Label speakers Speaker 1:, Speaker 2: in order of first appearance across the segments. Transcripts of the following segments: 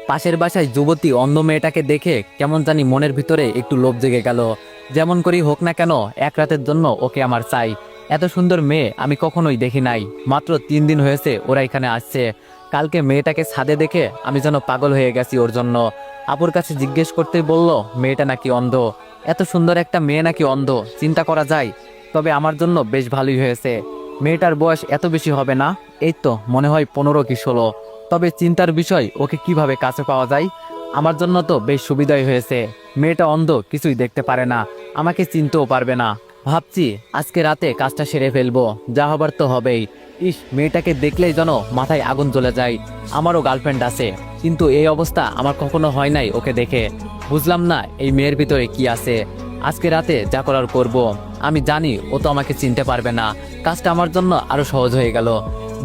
Speaker 1: পাশের বাসায় যুবতী অন্ধ মেয়েটাকে দেখে কেমন জানি মনের ভিতরে একটু লোভ জেগে গেল। যেমন করেই হোক না কেন এক রাতের জন্য ওকে আমার চাই। এত সুন্দর মেয়ে আমি কখনোই দেখি নাই। মাত্র 3 দিন হয়েছে ওরা এখানে আসছে। কালকে মেয়েটাকে ছাদে দেখে আমি যেন পাগল হয়ে গেছি ওর জন্য। আপুর কাছে জিজ্ঞেস করতেই বলল মেয়েটা নাকি অন্ধ। এত সুন্দর একটা মেয়ে নাকি অন্ধ, চিন্তা করা যায়। তবে আমার জন্য বেশ ভালোই হয়েছে। মেয়েটার বয়স এত বেশি হবে না, এই তো মনে হয় 15 কি 16। তবে চিন্তার বিষয় ওকে কিভাবে কাছে পাওয়া যায়। আমার জন্য তো বেশ সুবিধাই হয়েছে। মেয়েটা অন্ধ, কিছুই দেখতে পারে না, আমাকে চিনতেও পারবে না। ভাবছি আজকে রাতে কাজটা সেরে ফেলবো, যা হবার তো হবেই। ইস, মেয়েটাকে দেখলেই যেন মাথায় আগুন জ্বলে যায়। আমারও গার্লফ্রেন্ড আছে, কিন্তু এই অবস্থা আমার কখনো হয় নাই ওকে দেখে। বুঝলাম না এই মেয়ের ভিতরে কি আছে। আজকে রাতে যা করার করব। আমি জানি ও তো আমাকে চিনতে পারবে না। কাজটা আমার জন্য আরো সহজ হয়ে গেল।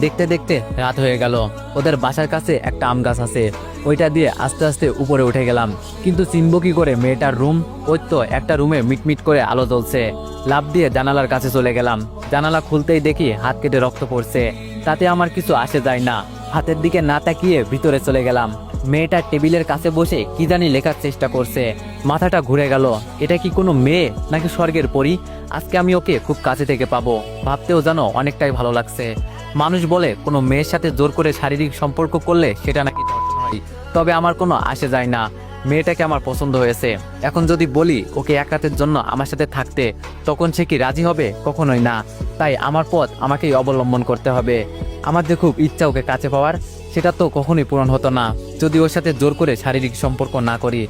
Speaker 1: দেখতে দেখতে রাত হয়ে গেল। ওদের বাসার কাছে একটা আম গাছ আছে, ওইটা দিয়ে আস্তে আস্তে উপরে উঠে গেলাম। কিন্তু চিনব কি করে মেয়েটার রুম? ওই তো একটা রুমে মিটমিট করে আলো জ্বলছে। লাফ দিয়ে জানালার কাছে চলে গেলাম। জানালা খুলতেই দেখি হাত কেটে রক্ত পড়ছে। তাতে আমার কিছু আসে যায় না, হাতের দিকে না তাকিয়ে ভিতরে চলে গেলাম। মেয়েটা টেবিলের কাছে বসে কি জানি লেখার চেষ্টা করছে। মাথাটা ঘুরে গেল। এটা কি কোনো মেয়ে নাকি স্বর্গের পরী? আজকে আমি ওকে খুব কাছে থেকে পাবো, ভাবতেও যেন অনেকটাই ভালো লাগছে। মানুষ বলে কোনো মেয়ের সাথে জোর করে শারীরিক সম্পর্ক করলে সেটা নাকি ধর্ষণ হয়। তবে আমার কোনো আসে যায় না। মেয়েটাকে আমার পছন্দ হয়েছে। এখন যদি বলি ওকে এক রাতের জন্য আমার সাথে থাকতে, তখন সে কি রাজি হবে? কখনোই না। তাই আমার পথ আমাকেই অবলম্বন করতে হবে। আমার যে খুব ইচ্ছা ওকে কাছে পাওয়ার, সেটা তো কখনোই পূরণ হতো না যদি ওর সাথে জোর করে শারীরিক সম্পর্ক না করি।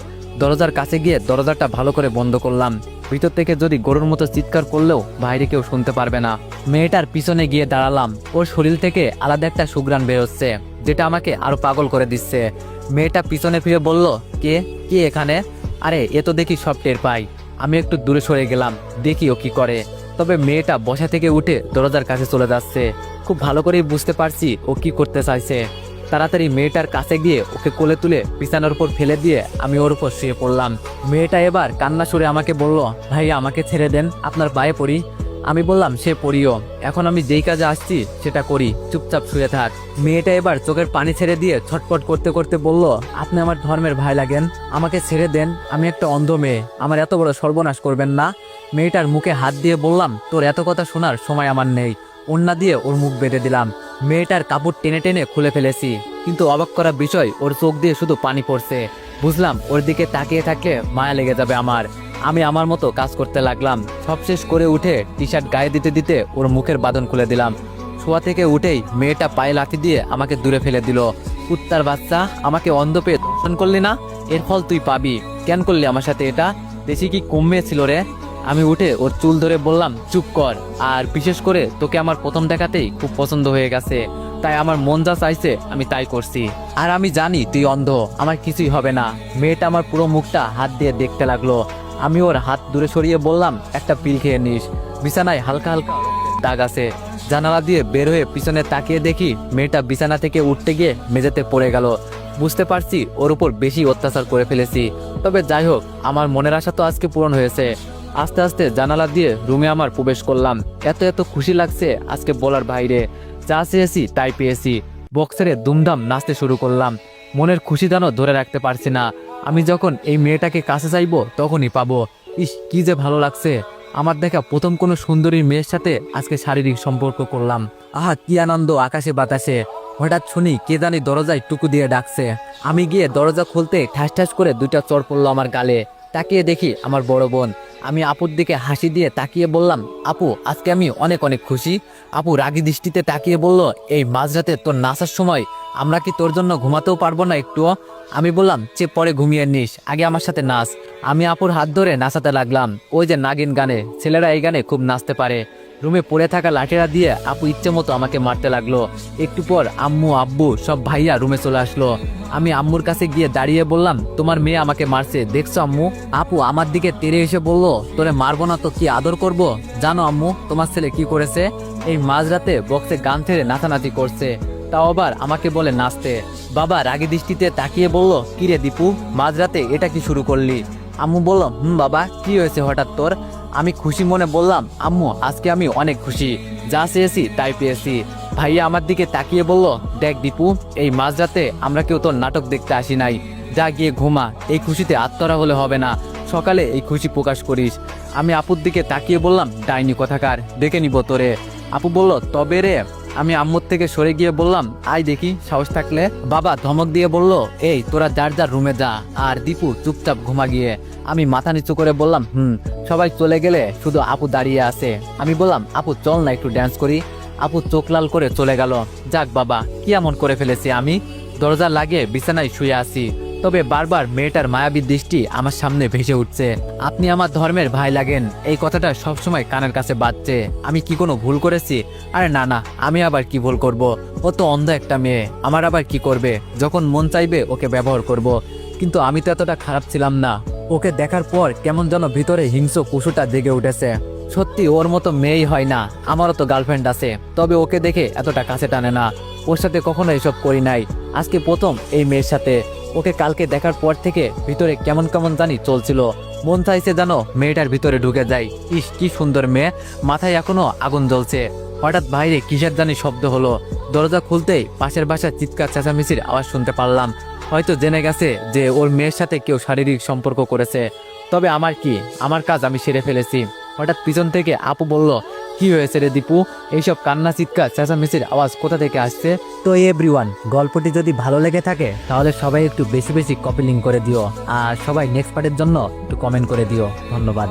Speaker 1: দরজার কাছে গিয়ে দরজাটা ভালো করে বন্ধ করলাম। ভিতর থেকে যদি গরুর মতো চিৎকার করলেও বাইরে কেউ শুনতে পারবে না। মেয়েটার পিছনে গিয়ে দাঁড়ালাম। ওর শরীর থেকে আলাদা একটা সুঘ্রাণ বেরোচ্ছে, যেটা আমাকে আরো পাগল করে দিচ্ছে। মেয়েটা পিছনে ফিরে বলল, কে কে এখানে? আরে এ তো দেখি সব টের পাই। আমি একটু দূরে সরে গেলাম, দেখি ও কি করে। তবে মেয়েটা বসা থেকে উঠে দরজার কাছে চলে যাচ্ছে। খুব ভালো করেই বুঝতে পারছি ও কি করতে চাইছে। তাড়াতাড়ি মেয়েটার কাছে গিয়ে ওকে কোলে তুলে বিছানার উপর ফেলে দিয়ে আমি ওর উপর শুয়ে পড়লাম। মেয়েটা এবার কান্না সুরে আমাকে বলল, ভাইয়া আমাকে ছেড়ে দেন, আপনার পায়ে পড়ি। আমি বললাম সে পড়িও, এখন আমি যেই কাজে আসছি সেটা করি, চুপচাপ শুয়ে থাক। মেয়েটা এবার চোখের পানি ছেড়ে দিয়ে ছটফট করতে করতে বলল, আপনি আমার ধর্মের ভাই লাগেন, আমাকে ছেড়ে দেন। আমি একটা অন্ধ মেয়ে, আমার এত বড় সর্বনাশ করবেন না। মেয়েটার মুখে হাত দিয়ে বললাম, তোর এত কথা শোনার সময় আমার নেই। ওড়না দিয়ে ওর মুখ বেঁধে দিলাম। মেয়েটার কাপড় টেনে টেনে খুলে ফেলেছি, কিন্তু অবাক করা বিষয় ওর চোখ দিয়ে শুধু পানি পড়ছে। বুঝলাম ওর দিকে তাকিয়ে থাকলে মায়া লেগে যাবে আমার। আমি আমার মতো কাজ করতে লাগলাম। সব শেষ করে উঠে টি শার্ট গায়ে দিতে দিতে ওর মুখের বাঁধন খুলে দিলাম। শোয়া থেকে উঠেই মেয়েটা পায়ে লাথি দিয়ে আমাকে দূরে ফেলে দিল। কুত্তার বাচ্চা, আমাকে অন্ধ পেয়ে দর্শন করলি না? এর ফল তুই পাবি। কেন করলি আমার সাথে এটা? দেশি কি কমে ছিল রে? আমি উঠে ওর চুল ধরে বললাম, চুপ কর। আর বিশেষ করে তোকে আমার প্রথম দেখাতেই খুব পছন্দ হয়ে গেছে, তাই আমার মন যা চাইছে আমি তাই করছি। আর আমি জানি তুই অন্ধ, আমার কিছুই হবে না। মেয়েটা আমার পুরো মুখটা হাত দিয়ে দেখতে লাগলো। আমি ওর হাত দূরে সরিয়ে বললাম, একটা পিল খেয়ে নিস। বিছানায় হালকা হালকা দাগ আছে। জানালা দিয়ে বের হয়ে পিছনে তাকিয়ে দেখি মেয়েটা বিছানা থেকে উঠতে গিয়ে মেঝেতে পড়ে গেল। বুঝতে পারছি ওর উপর বেশি অত্যাচার করে ফেলেছি। তবে যাই হোক, আমার মনের আশা তো আজকে পূরণ হয়েছে। আস্তে আস্তে জানালা দিয়ে রুমে আমার প্রবেশ করলাম। এত এত খুশি লাগছে আজকে বলার বাইরে। যা চেয়েছি তাই পেয়েছি। বক্সেরে দুমদাম নাচতে শুরু করলাম। মনের খুশি যেন ধরে রাখতে পারছি না। আমি যখন এই মেয়েটাকে কাছে চাইবো তখনই পাবো। ইস, কি যে ভালো লাগছে। আমার দেখা প্রথম কোনো সুন্দরী মেয়ের সাথে আজকে শারীরিক সম্পর্ক করলাম। আহা, কি আনন্দ আকাশে বাতাসে। হঠাৎ শুনি কে জানি দরজায় টুকু দিয়ে ডাকছে। আমি গিয়ে দরজা খুলতে ঠাস ঠাস করে 2টা চড় পড়লো আমার গালে। তাকিয়ে দেখি আমার বড় বোন। আমি আপুর দিকে হাসি দিয়ে তাকিয়ে বললাম, আপু আজকে আমি অনেক অনেক খুশি। আপু রাগী দৃষ্টিতে তাকিয়ে বলল, এই মাঝরাতে তোর নাচার সময় আমরা কি তোর জন্য ঘুমাতেও পারবো না একটুও? আমি বললাম, চেয়ে পরে ঘুমিয়ে নিস, আগে আমার সাথে নাচ। আমি আপুর হাত ধরে নাচাতে লাগলাম। ওই যে নাগিন গানে, ছেলেরা এই গানে খুব নাচতে পারে। রুমে পড়ে থাকা লাঠিরা দিয়ে আপু ইচ্ছে মতো আমাকে মারতে লাগলো। একটু পর আম্মু আব্বু সব ভাইয়া রুমে চলে আসলো। আমি আম্মুর কাছে গিয়ে দাঁড়িয়ে বললাম, তোমার মেয়ে আমাকে মারছে, দেখছো আম্মু? আপু আমার দিকে তেড়ে এসে বলল, তোরে মারবো না তো কি আদর করব? জানো আম্মু তোমার ছেলে কি করেছে? এই মাঝরাতে বক্সে গান ছেড়ে নাচানাচি করছে, তাও আবার আমাকে বলে নাচতে। বাবা রাগী দৃষ্টিতে তাকিয়ে বলল, কিরে দীপু, মাঝরাতে এটা কি শুরু করলি? আম্মু বলল, বাবা কি হয়েছে হঠাৎ তোর? আমি খুশি মনে বললাম, আম্মু আজকে আমি অনেক খুশি, যা চেয়েছি তাই পেয়েছি। ভাইয়া আমার দিকে তাকিয়ে বলল, দেখ দীপু, এই মাঝরাতে আমরা কেউ তোর নাটক দেখতে আসি নাই, যা গিয়ে ঘুমা, এই খুশিতে আত্মরা হলে হবে না, সকালে এই খুশি প্রকাশ করিস। আমি আপুর দিকে তাকিয়ে বললাম, ডাইনি কথাকার, দেখে নিব তোরে। আপু বলল, তবে রে। আমি আম্মুর থেকে সরে গিয়ে বললাম, আয় দেখি সাহস থাকলে। বাবা ধমক দিয়ে বলল, এই তোরা যার যার রুমে যা, আর দীপু চুপচাপ ঘুমা গিয়ে। আমি মাথা নিচু করে বললাম, সবাই চলে গেলে শুধু আপু দাঁড়িয়ে আছে। আমি বললাম, আপু চল না একটু ড্যান্স করি। আপু চোখ লাল করে চলে গেল। যাক বাবা, কি এমন করে ফেলেছি আমি? দরজা লাগিয়ে বিছানায় শুয়ে আছি, তবে বারবার মেয়েটার মায়াবী দৃষ্টি আমার সামনে ভেসে উঠছে। আপনি আমার ধর্মের ভাই লাগেন, এই কথাটা সবসময় কানের কাছে বাজছে। আমি কি কোনো ভুল করেছি? আরে না না, আমি আবার কি ভুল করব? ও তো অন্ধ একটা মেয়ে, আমার আবার কি করবে? যখন মন চাইবে ওকে ব্যবহার করব। কিন্তু আমি তো এতটা খারাপ ছিলাম না। ওকে দেখার পর কেমন যেন ভিতরে হিংস্র পশুটা জেগে উঠেছে। সত্যি ওর মতো মেয়েই হয় না, আমারও তো গার্লফ্রেন্ড আছে, তবে ওকে দেখে এতটা কাছে টানে না। ওর সাথে কখনো এসব করি নাই, আজকে প্রথম এই মেয়ের সাথে। ওকে কালকে দেখার পর থেকে ভিতরে কেমন কেমন জানি চলছিল। মন চাইছে জানো মেয়েটার ভিতরে ঢুকে যাই। ইস কি সুন্দর মেয়ে, মাথায় এখনো আগুন জ্বলছে। হঠাৎ বাইরে কিসের জানি শব্দ হলো। দরজা খুলতেই পাশের বাসার চিৎকার চেঁচামেচির আওয়াজ শুনতে পারলাম। হয়তো জেনে গেছে যে ওর মেয়ের সাথে কেউ শারীরিক সম্পর্ক করেছে। তবে আমার কি, আমার কাজ আমি সেরে ফেলেছি। হঠাৎ পিছন থেকে আপু বলল, কি হয়েছে রে দীপু? এইসব কান্না চিৎকার চেঁচামেচির আওয়াজ কোথা থেকে আসছে?
Speaker 2: তো এভরিওয়ান, গল্পটি যদি ভালো লেগে থাকে তাহলে সবাই একটু বেশি বেশি কপি লিঙ্ক করে দিও, আর সবাই নেক্সট পার্টের জন্য একটু কমেন্ট করে দিও। ধন্যবাদ।